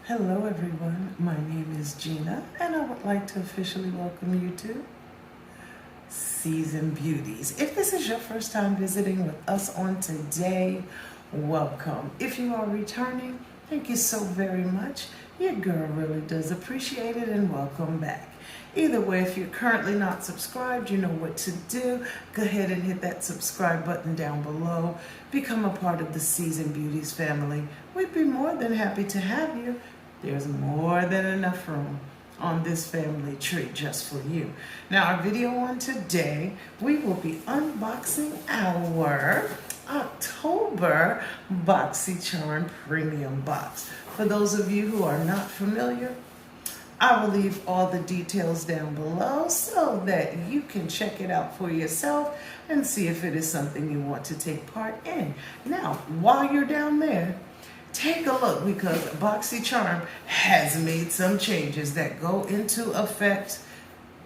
Hello everyone, my name is Gina and I would like to officially welcome you to Season Beauties. If this is your first time visiting with us on today, welcome. If you are returning, thank you so very much. Your girl really does appreciate it and welcome back. Either way, if you're currently not subscribed, you know what to do. Go ahead and hit that subscribe button down below. Become a part of the Season Beauties family. We'd be more than happy to have you. There's more than enough room on this family tree just for you. Now, our video on today, we will be unboxing our October BoxyCharm Premium Box. For those of you who are not familiar, I will leave all the details down below so that you can check it out for yourself and see if it is something you want to take part in. Now, while you're down there, take a look because BoxyCharm has made some changes that go into effect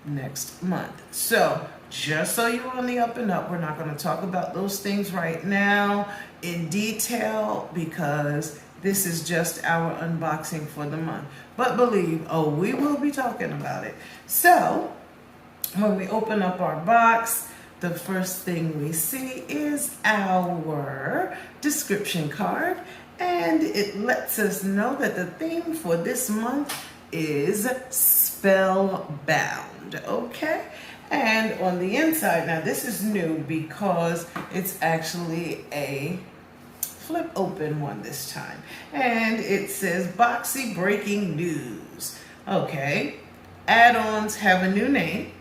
next month. So, just so you're on the up and up, we're not going to talk about those things right now in detail because this is just our unboxing for the month. But believe, we will be talking about it. So, when we open up our box, the first thing we see is our description card. And it lets us know that the theme for this month is spellbound, okay? And on the inside, now this is new because it's actually a flip open one this time. And it says Boxy breaking news. Okay, add-ons have a new name.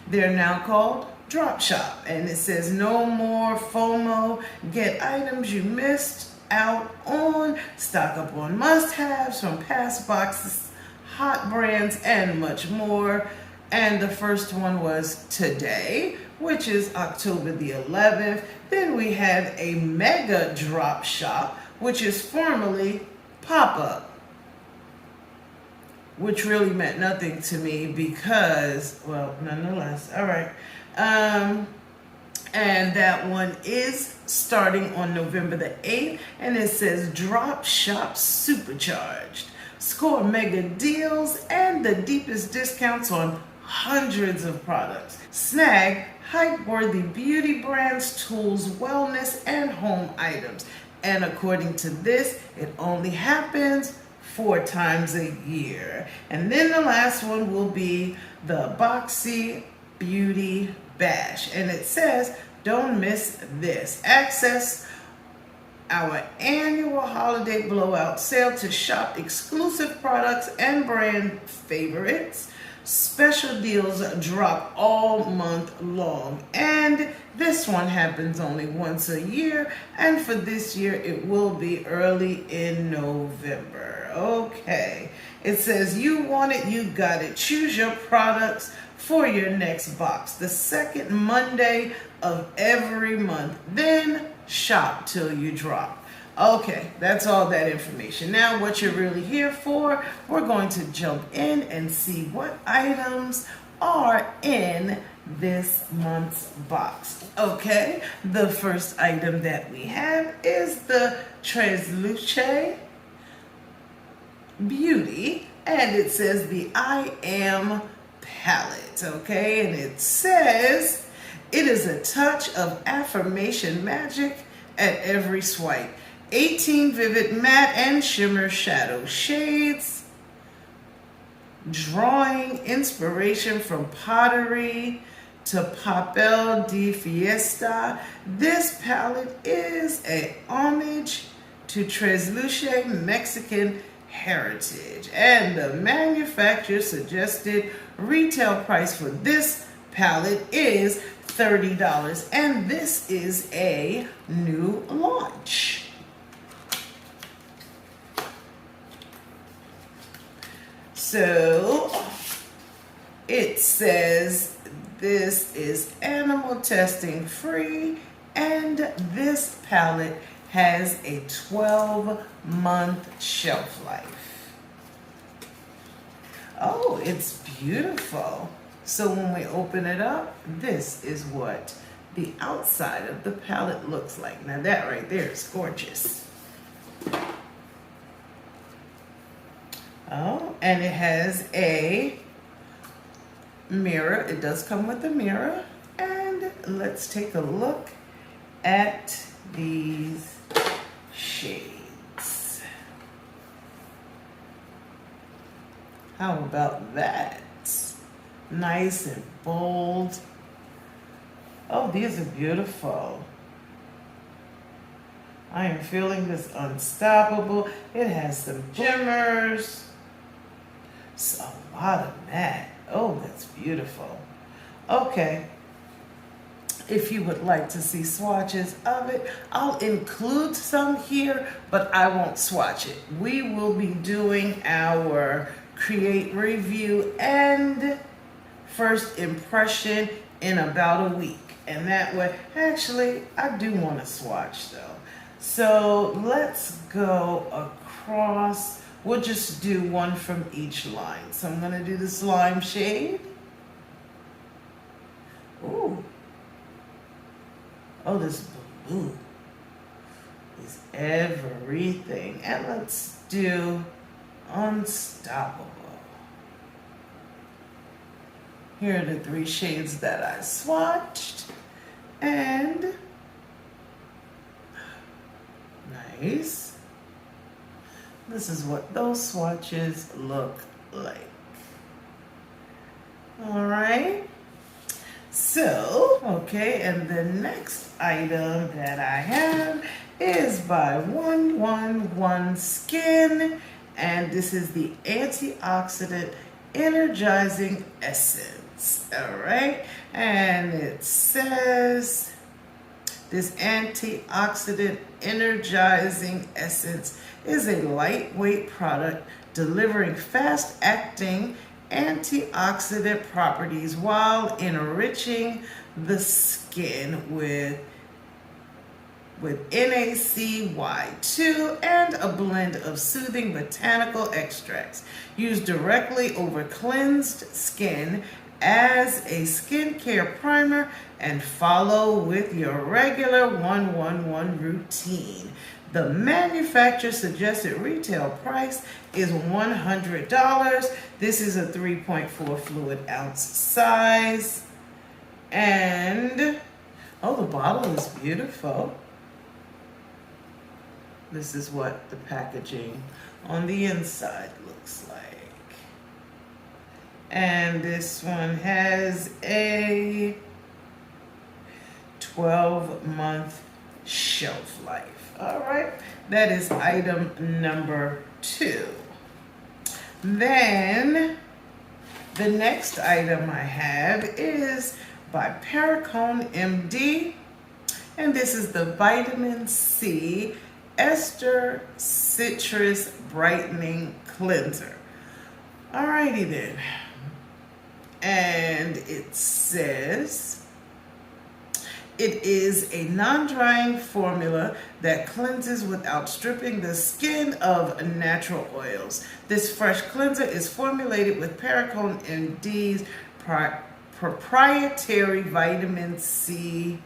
They're now called Drop Shop. And it says no more FOMO, get items you missed out on, stock up on must-haves from past boxes, hot brands, and much more. And the first one was today, which is October the 11th. Then we had a mega drop shop, which is formerly pop-up, which really meant nothing to me because, well, nonetheless, all right. And that one is starting on November the 8th, and it says Drop Shop Supercharged. Score mega deals and the deepest discounts on hundreds of products. Snag hype-worthy beauty brands, tools, wellness, and home items. And according to this, it only happens 4 times a year. And then the last one will be the Boxy Beauty Bash. And it says, don't miss this. Access our annual holiday blowout sale to shop exclusive products and brand favorites. Special deals drop all month long, and this one happens only once a year, and for this year it will be early in November. Okay, it says you want it, you got it. Choose your products for your next box the second Monday of every month, then shop till you drop. Okay, that's all that information. Now what you're really here for, we're going to jump in and see what items are in this month's box. Okay, the first item that we have is the TRESLU'CE Beauty, and it says the I Am palette, okay, and it says it is a touch of affirmation magic at every swipe. 18 vivid matte and shimmer shadow shades, drawing inspiration from pottery to papel de fiesta. This palette is a homage to TRESLU'CE Mexican heritage, and the manufacturer suggested retail price for this palette is $30, and this is a new launch. So it says this is animal testing free, and this palette has a 12-month shelf life. Oh, it's beautiful. So when we open it up, this is what the outside of the palette looks like. Now that right there is gorgeous. Oh, and it has a mirror. It does come with a mirror. And let's take a look at these shades. How about that? Nice and bold. Oh, these are beautiful. I am feeling this unstoppable. It has some shimmers. It's a lot of matte. Oh, that's beautiful. Okay. If you would like to see swatches of it, I'll include some here, but I won't swatch it. We will be doing our create, review, and first impression in about a week. And that way, actually, I do want to swatch though. So let's go across. We'll just do one from each line. So I'm going to do the slime shade. Ooh. Oh, this blue is everything. And let's do Unstoppable. Here are the 3 shades that I swatched. And nice. This is what those swatches look like. All right. So, okay, and the next item that I have is by 111 Skin, and this is the Antioxidant Energizing Essence. All right, and it says this Antioxidant Energizing Essence is a lightweight product delivering fast-acting antioxidant properties while enriching the skin with NACY2 and a blend of soothing botanical extracts used directly over cleansed skin as a skincare primer and follow with your regular 111 routine. The manufacturer suggested retail price is $100. This is a 3.4 fluid ounce size. And, oh, the bottle is beautiful. This is what the packaging on the inside looks like. And this one has a 12-month shelf life. All right, that is item number 2. Then the next item I have is by PERRICONE MD, and this is the Vitamin C Ester Citrus Brightening Cleanser. All righty then. And it says it is a non-drying formula that cleanses without stripping the skin of natural oils. This fresh cleanser is formulated with PERRICONE MD's proprietary vitamin C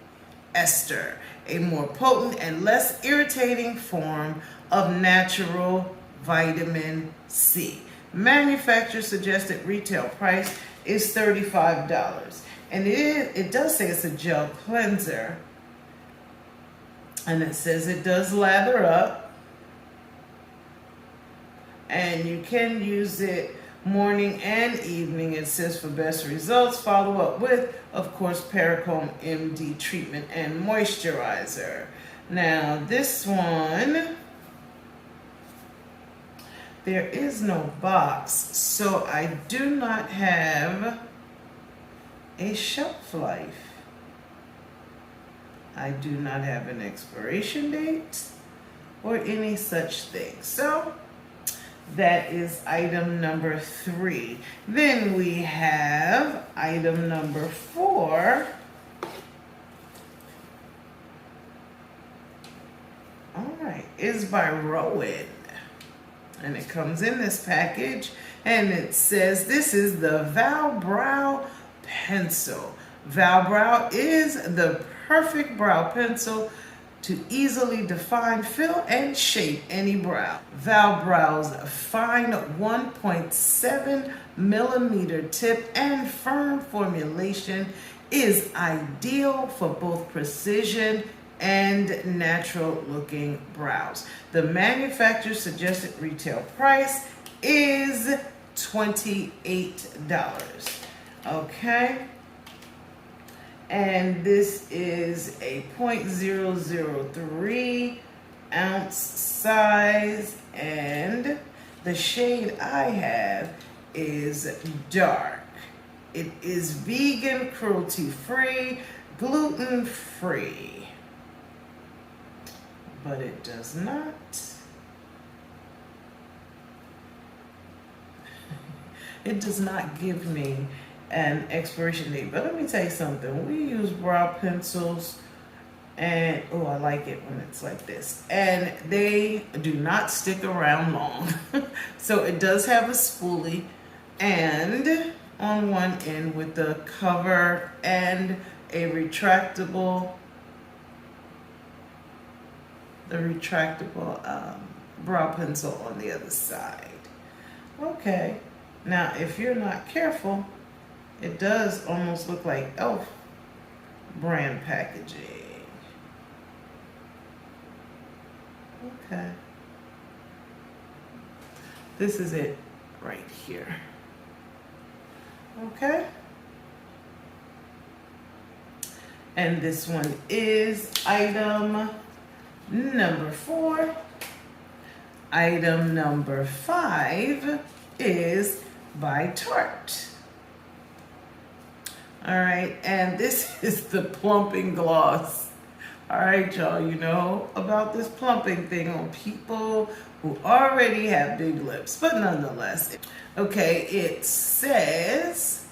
ester, a more potent and less irritating form of natural vitamin C. Manufacturer suggested retail price is $35. And it does say it's a gel cleanser. And it says it does lather up. And you can use it morning and evening. It says for best results, follow up with, of course, PERRICONE MD treatment and moisturizer. Now this one, there is no box, so I do not have a shelf life. I do not have an expiration date or any such thing. So that is item number 3. Then we have item number 4. All right, is by Rowan. And it comes in this package, and it says this is the Val Brow Pencil. Val Brow is the perfect brow pencil to easily define, fill, and shape any brow. Val Brow's fine 1.7 millimeter tip and firm formulation is ideal for both precision and natural looking brows. The manufacturer's suggested retail price is $28. Okay. And this is a 0.003 ounce size, and the shade I have is dark. It is vegan, cruelty-free, gluten-free, but it does not give me an expiration date. But let me tell you something. We use brow pencils, and oh, I like it when it's like this, and they do not stick around long. So it does have a spoolie and on one end with the cover and a retractable brow pencil on the other side. Okay, now if you're not careful, it does almost look like Elf brand packaging. Okay. This is it right here. Okay. And this one is item number 4. Item number 5 is by Tarte. All right, and this is the plumping gloss. All right, y'all, you know about this plumping thing on people who already have big lips, but nonetheless. Okay, it says,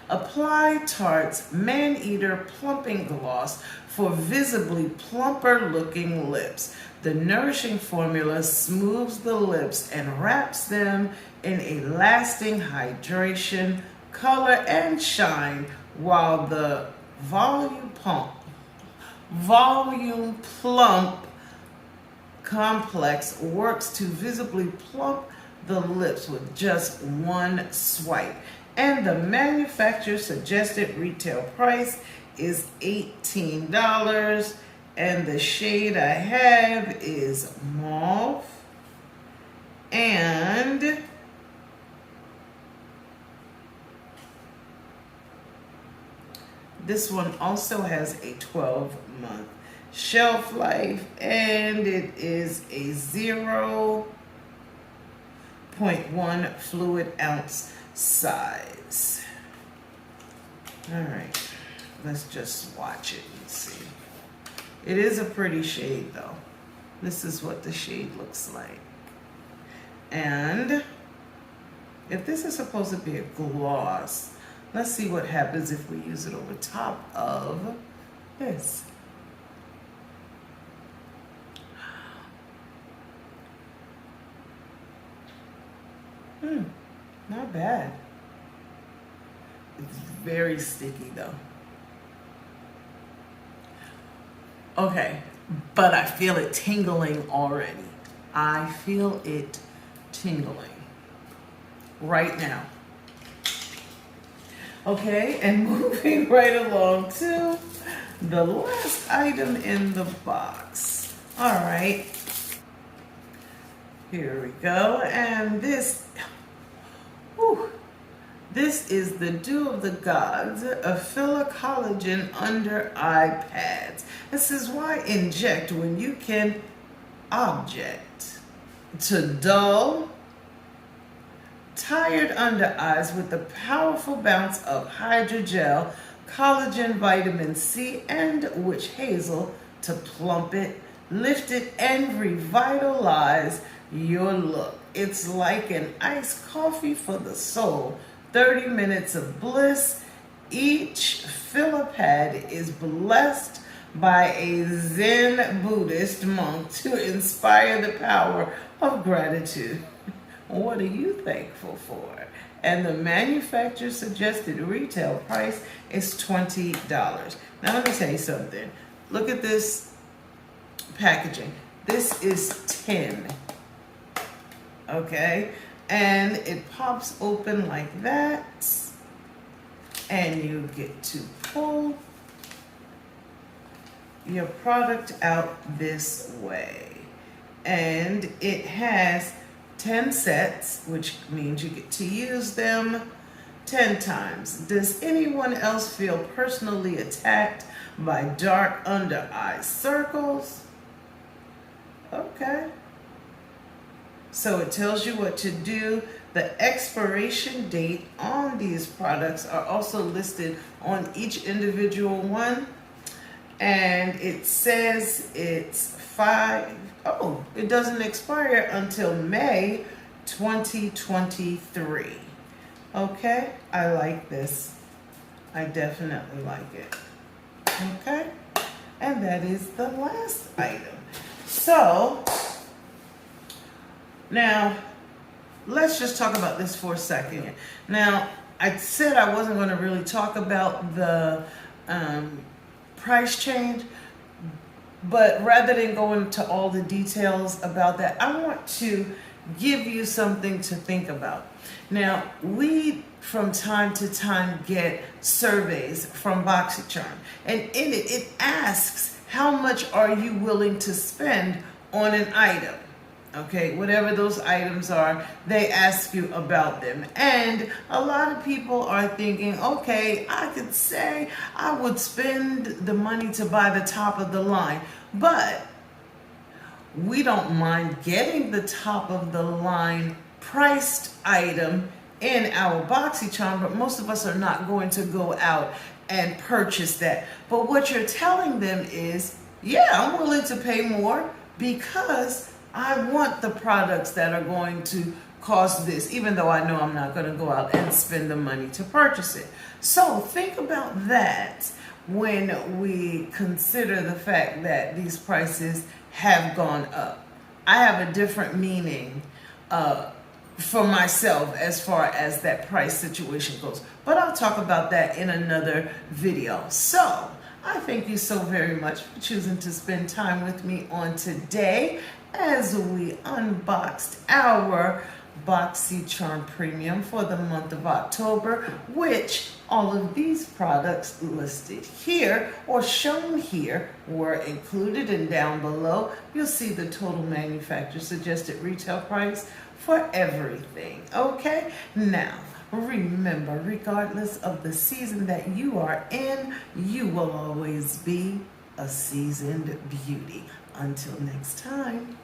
apply Tarte's Man-Eater Plumping Gloss for visibly plumper looking lips. The nourishing formula smooths the lips and wraps them in a lasting hydration, color, and shine, while the volume plump complex works to visibly plump the lips with just one swipe. And the manufacturer's suggested retail price is $18. And the shade I have is mauve. And this one also has a 12-month shelf life, and it is a 0.1 fluid ounce size. All right, let's just swatch it and see. It is a pretty shade though. This is what the shade looks like. And if this is supposed to be a gloss, let's see what happens if we use it over top of this. Not bad. It's very sticky though. Okay, but I feel it tingling already. I feel it tingling right now. Okay, and moving right along to the last item in the box. All right, here we go. And this is the Dew of the Gods, a filler collagen under eye pads. This is why inject when you can object to dull, tired under eyes with the powerful bounce of hydrogel, collagen, vitamin C, and witch hazel to plump it, lift it, and revitalize your look. It's like an iced coffee for the soul. 30 minutes of bliss. Each filler pad is blessed by a Zen Buddhist monk to inspire the power of gratitude. What are you thankful for? And the manufacturer's suggested retail price is $20. Now let me tell you something. look at this packaging. This is tin, okay? And it pops open like that, and you get to pull your product out this way. And it has 10 sets, which means you get to use them 10 times. Does anyone else feel personally attacked by dark under eye circles? Okay. So it tells you what to do. The expiration date on these products are also listed on each individual one. And it says it's it doesn't expire until May 2023. Okay, I like this. I definitely like it. Okay, and that is the last item. So, now, let's just talk about this for a second. Now, I said I wasn't going to really talk about the price change, but rather than go into all the details about that, I want to give you something to think about. Now, we from time to time get surveys from BoxyCharm, and in it, it asks how much are you willing to spend on an item. Okay, whatever those items are, they ask you about them. And a lot of people are thinking, okay, I could say I would spend the money to buy the top of the line, but we don't mind getting the top of the line priced item in our BoxyCharm, but most of us are not going to go out and purchase that. But what you're telling them is, yeah, I'm willing to pay more because I want the products that are going to cost this, even though I know I'm not going to go out and spend the money to purchase it. So think about that when we consider the fact that these prices have gone up. I have a different meaning for myself as far as that price situation goes, but I'll talk about that in another video. So I thank you so very much for choosing to spend time with me on today as we unboxed our BoxyCharm Premium for the month of October, which all of these products listed here or shown here were included, and down below you'll see the total manufacturer suggested retail price for everything. Okay, now remember, regardless of the season that you are in, you will always be a seasoned beauty. Until next time.